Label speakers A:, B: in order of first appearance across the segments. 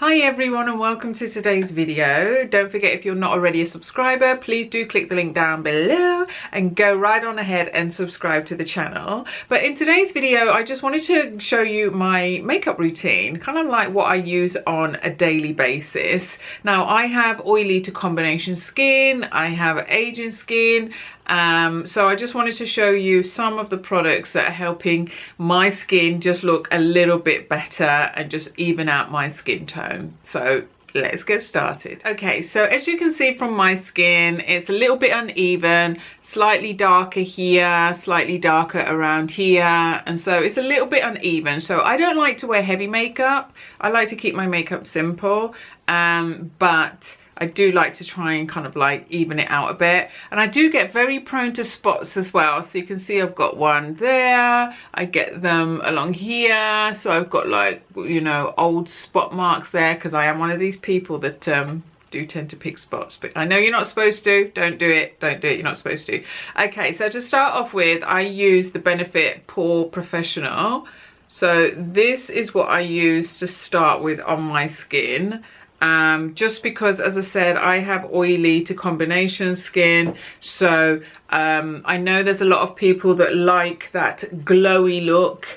A: Hi everyone and welcome to today's video. Don't forget, if you're not already a subscriber, please do click the link down below and go right on ahead and subscribe to the channel. But in today's video, I just wanted to show you my makeup routine, kind of like what I use on a daily basis. Now, I have oily to combination skin, I have aging skin, so I just wanted to show you some of the products that are helping my skin just look a little bit better and just even out my skin tone. So let's get started. Okay, so as you can see from my skin, it's a little bit uneven, slightly darker here, slightly darker around here, and so it's a little bit uneven. So I don't like to wear heavy makeup. I like to keep my makeup simple, but I do like to try and kind of like even it out a bit. And I do get very prone to spots as well. So you can see I've got one there. I get them along here. So I've got, like, you know, old spot marks there because I am one of these people that do tend to pick spots. But I know you're not supposed to. Don't do it. Don't do it. You're not supposed to. Okay, so to start off with, I use the Benefit Pore Professional. So this is what I use to start with on my skin. Just because, as I said, I have oily to combination skin, so I know there's a lot of people that like that glowy look.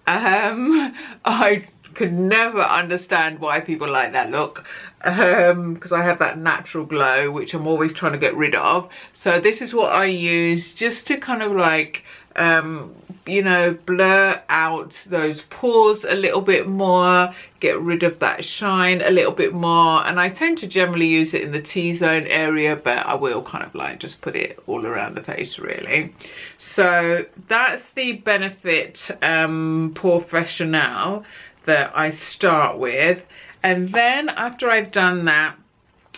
A: I could never understand why people like that look, because I have that natural glow which I'm always trying to get rid of. So this is what I use just to kind of like you know, blur out those pores a little bit more, get rid of that shine a little bit more. And I tend to generally use it in the T-zone area, but I will kind of like just put it all around the face really. So that's the Benefit Pore Professional that I start with. And then after I've done that,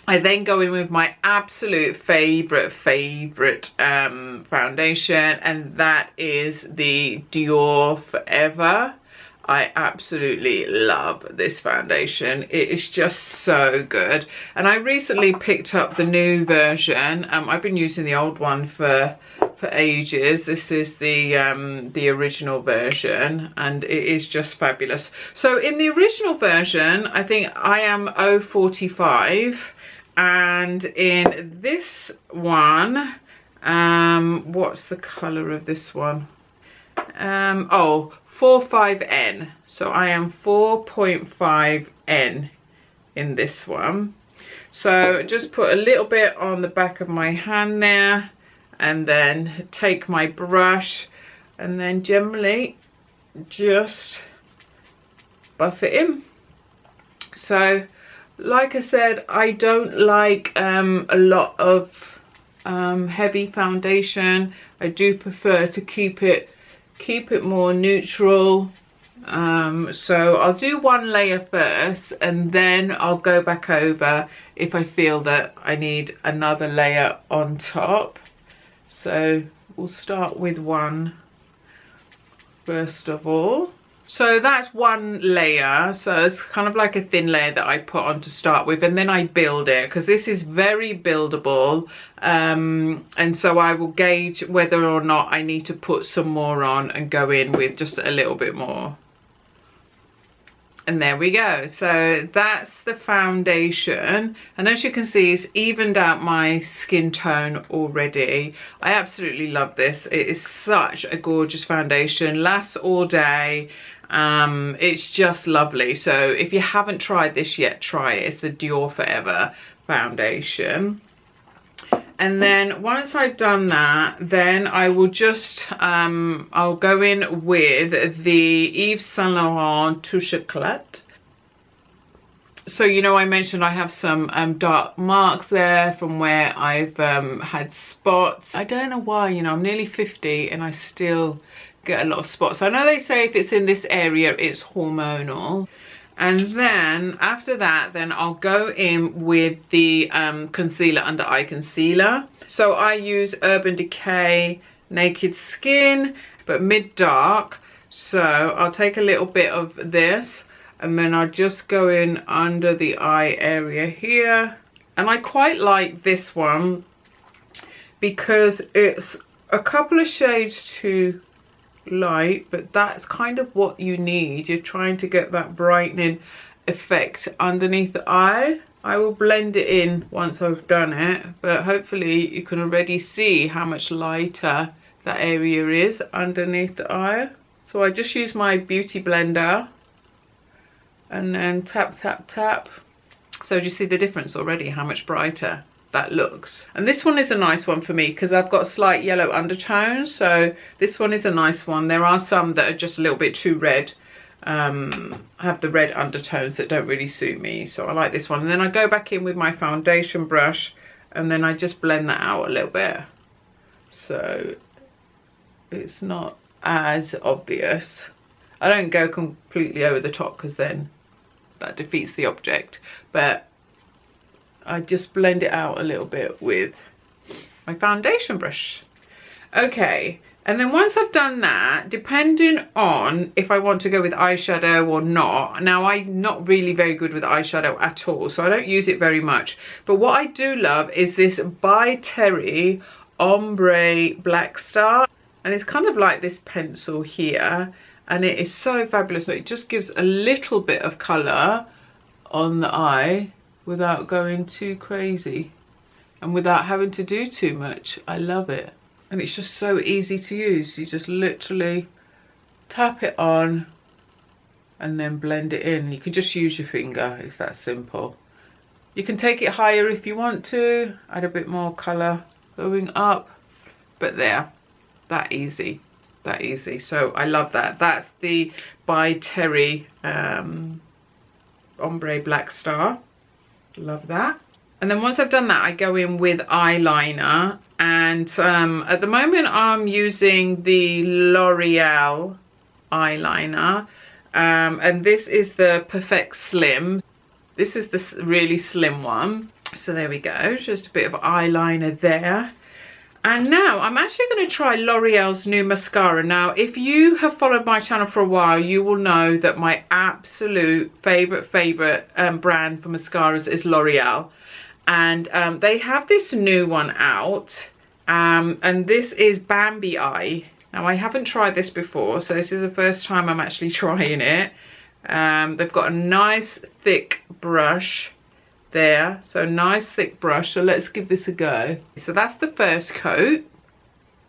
A: I then go in with my absolute favorite foundation, and that is the Dior Forever. I absolutely love this foundation. It is just so good. And I recently picked up the new version. I've been using the old one for ages. This is the original version, and it is just fabulous. So in the original version, I think I am 045. And in this one, what's the color of this one? Oh, 45N. So I am 4.5N in this one. So just put a little bit on the back of my hand there, and then take my brush and then generally just buff it in. So like I said, I don't like a lot of heavy foundation. I do prefer to keep it more neutral. So I'll do one layer first, and then I'll go back over if I feel that I need another layer on top. So we'll start with one first of all. So that's one layer, so it's kind of like a thin layer that I put on to start with, and then I build it because this is very buildable, and so I will gauge whether or not I need to put some more on and go in with just a little bit more. And there we go. So that's the foundation, and as you can see, it's evened out my skin tone already. I absolutely love this. It is such a gorgeous foundation, lasts all day. It's just lovely. So if you haven't tried this yet, try it. It's the Dior Forever foundation. And then once I've done that, then I will just I'll go in with the Yves Saint Laurent Touche Éclat. So, you know, I mentioned I have some dark marks there from where I've had spots. I don't know why, you know, I'm nearly 50 and I still get a lot of spots. I know they say if it's in this area, it's hormonal. And then after that, then I'll go in with the concealer under eye concealer. So I use Urban Decay Naked Skin, but mid-dark. So I'll take a little bit of this, and then I'll just go in under the eye area here. And I quite like this one because it's a couple of shades too light, but that's kind of what you need. You're trying to get that brightening effect underneath the eye. I will blend it in once I've done it, but hopefully you can already see how much lighter that area is underneath the eye. So I just use my beauty blender and then tap, tap, tap. So do you see the difference already, how much brighter that looks? And this one is a nice one for me because I've got slight yellow undertones, so this one is a nice one. There are some that are just a little bit too red, have the red undertones that don't really suit me, so I like this one. And then I go back in with my foundation brush and then I just blend that out a little bit so it's not as obvious. I don't go completely over the top because then that defeats the object, but I just blend it out a little bit with my foundation brush. Okay, and then once I've done that, depending on if I want to go with eyeshadow or not, now I'm not really very good with eyeshadow at all, so I don't use it very much, but what I do love is this by Terry Ombre Black Star, and it's kind of like this pencil here, and it is so fabulous. It just gives a little bit of colour on the eye without going too crazy and without having to do too much. I love it. And it's just so easy to use. You just literally tap it on and then blend it in. You can just use your finger, it's that simple. You can take it higher if you want to, add a bit more colour going up, but there, that easy, that easy. So I love that. That's the by Terry Ombre Black Star. Love that. And then once I've done that, I go in with eyeliner, and at the moment I'm using the L'Oreal eyeliner, and this is the Perfect Slim. This is the really slim one. So there we go, just a bit of eyeliner there. And now I'm actually going to try L'Oreal's new mascara. Now, if you have followed my channel for a while, you will know that my absolute favorite brand for mascaras is L'Oreal. And they have this new one out, and this is Bambi Eye. Now, I haven't tried this before, so this is the first time I'm actually trying it. They've got a nice thick brush there, so nice thick brush. So let's give this a go. So that's the first coat,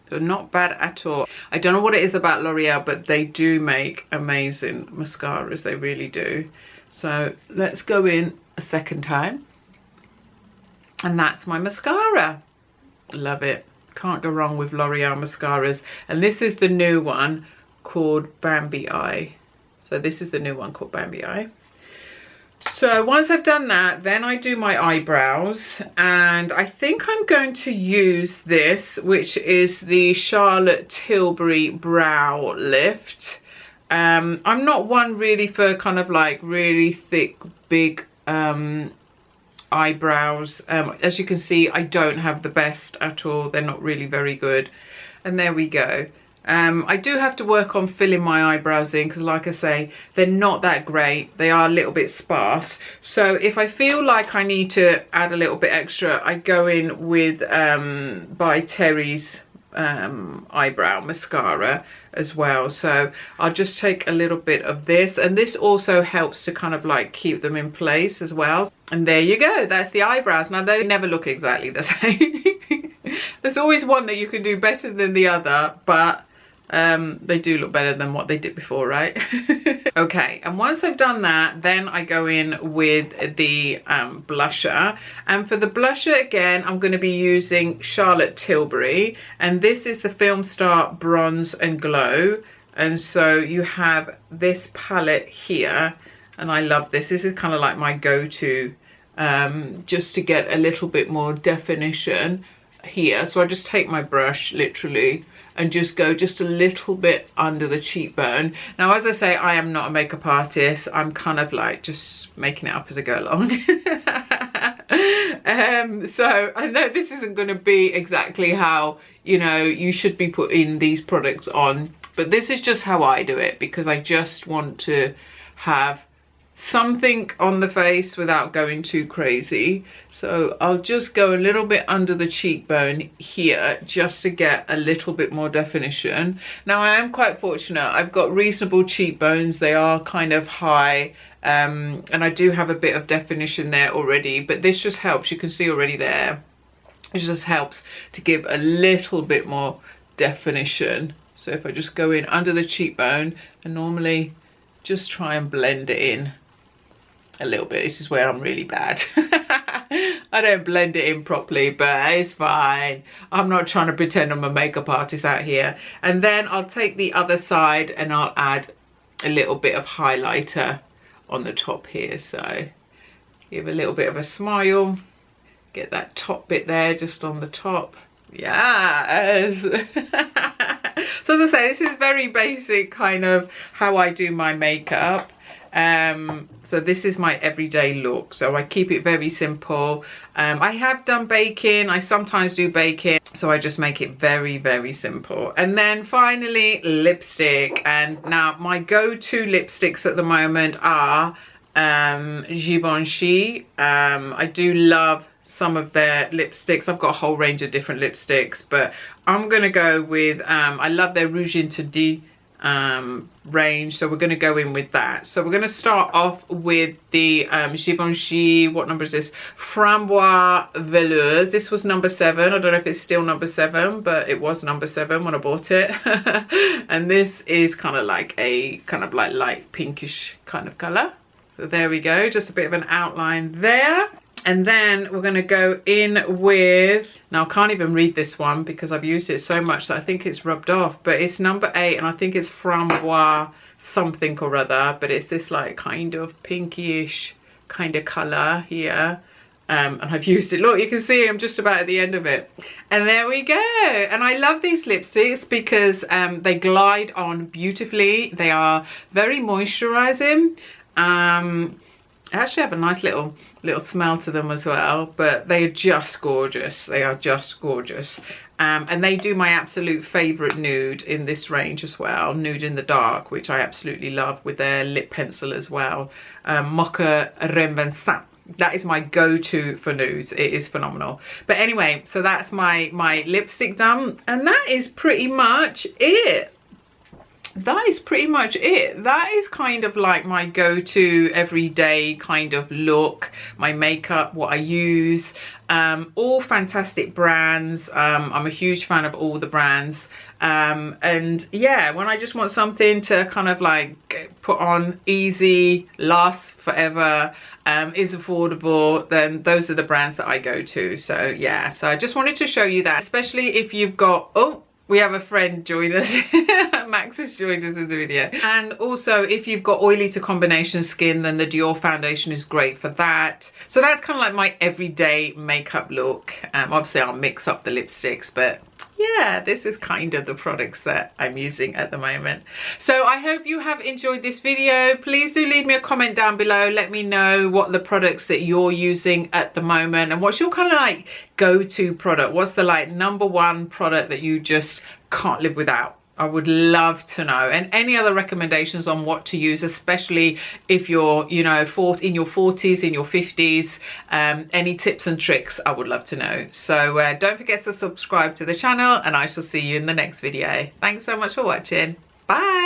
A: so not bad at all. I don't know what it is about L'Oreal, but they do make amazing mascaras, they really do. So let's go in a second time. And that's my mascara. Love it. Can't go wrong with L'Oreal mascaras. And this is the new one called Bambi Eye. So this is the new one called Bambi Eye. So once I've done that, then I do my eyebrows. And I think I'm going to use this, which is the Charlotte Tilbury Brow Lift. I'm not one really for kind of like really thick, big eyebrows. As you can see, I don't have the best at all. They're not really very good. And there we go. I do have to work on filling my eyebrows in because, like I say, they're not that great. They are a little bit sparse. So if I feel like I need to add a little bit extra, I go in with by Terry's eyebrow mascara as well. So I'll just take a little bit of this, and this also helps to kind of like keep them in place as well. And there you go, that's the eyebrows. Now they never look exactly the same. There's always one that you can do better than the other, but they do look better than what they did before, right? Okay, and once I've done that, then I go in with the blusher. And for the blusher, again, I'm going to be using Charlotte Tilbury, and this is the Film Star Bronze and Glow. And so you have this palette here, and I love this. This is kind of like my go-to, just to get a little bit more definition here. So I just take my brush, literally, and just go just a little bit under the cheekbone. Now, as I say, I am not a makeup artist. I'm kind of like just making it up as I go along. So I know this isn't going to be exactly how, you know, you should be putting these products on, but this is just how I do it, because I just want to have something on the face without going too crazy. So I'll just go a little bit under the cheekbone here just to get a little bit more definition. Now, I am quite fortunate. I've got reasonable cheekbones. They are kind of high, and I do have a bit of definition there already, but this just helps. You can see already there, it just helps to give a little bit more definition. So if I just go in under the cheekbone and normally just try and blend it in a little bit. This is where I'm really bad. I don't blend it in properly, but it's fine. I'm not trying to pretend I'm a makeup artist out here. And then I'll take the other side and I'll add a little bit of highlighter on the top here. So give a little bit of a smile. Get that top bit there just on the top. Yes. So as I say, this is very basic kind of how I do my makeup. So this is my everyday look, so I keep it very simple. I have done baking, I sometimes do baking, so I just make it very, very simple. And then finally, lipstick. And now my go-to lipsticks at the moment are Givenchy. I do love some of their lipsticks. I've got a whole range of different lipsticks, but I'm gonna go with I love their Rouge Interdit range, so we're going to go in with that. So we're going to start off with the Givenchy, what number is this? Framboise Velours. This was number 7. I don't know if it's still number 7, but it was number 7 when I bought it. And this is kind of like a like light pinkish kind of color. So there we go, just a bit of an outline there. And then we're going to go in with, now I can't even read this one because I've used it so much that I think it's rubbed off, but it's number 8 and I think it's Framboise something or other, but it's this like kind of pinkish kind of colour here. And I've used it, look, you can see I'm just about at the end of it. And there we go. And I love these lipsticks because they glide on beautifully. They are very moisturising. They actually have a nice little smell to them as well, but they are just gorgeous. They are just gorgeous. And they do my absolute favourite nude in this range as well, Nude in the Dark, which I absolutely love, with their lip pencil as well. Mocha Reinventant. That is my go-to for nudes. It is phenomenal. But anyway, so that's my lipstick done, and that is pretty much it. That is pretty much it. That is kind of like my go-to everyday kind of look, my makeup, what I use. All fantastic brands. I'm a huge fan of all the brands. And yeah, when I just want something to kind of like put on easy, lasts forever, is affordable, then those are the brands that I go to. So yeah, so I just wanted to show you that, especially if you've got, oh, we have a friend join us. Max has joined us in the video. And also, if you've got oily to combination skin, then the Dior foundation is great for that. So that's kind of like my everyday makeup look. Obviously, I'll mix up the lipsticks, but yeah, this is kind of the products that I'm using at the moment. So I hope you have enjoyed this video. Please do leave me a comment down below. Let me know what the products that you're using at the moment and what's your kind of like go-to product. What's the like #1 product that you just can't live without? I would love to know. And any other recommendations on what to use, especially if you're, you know, in your 40s, in your 50s, any tips and tricks, I would love to know. So don't forget to subscribe to the channel, and I shall see you in the next video. Thanks so much for watching. Bye.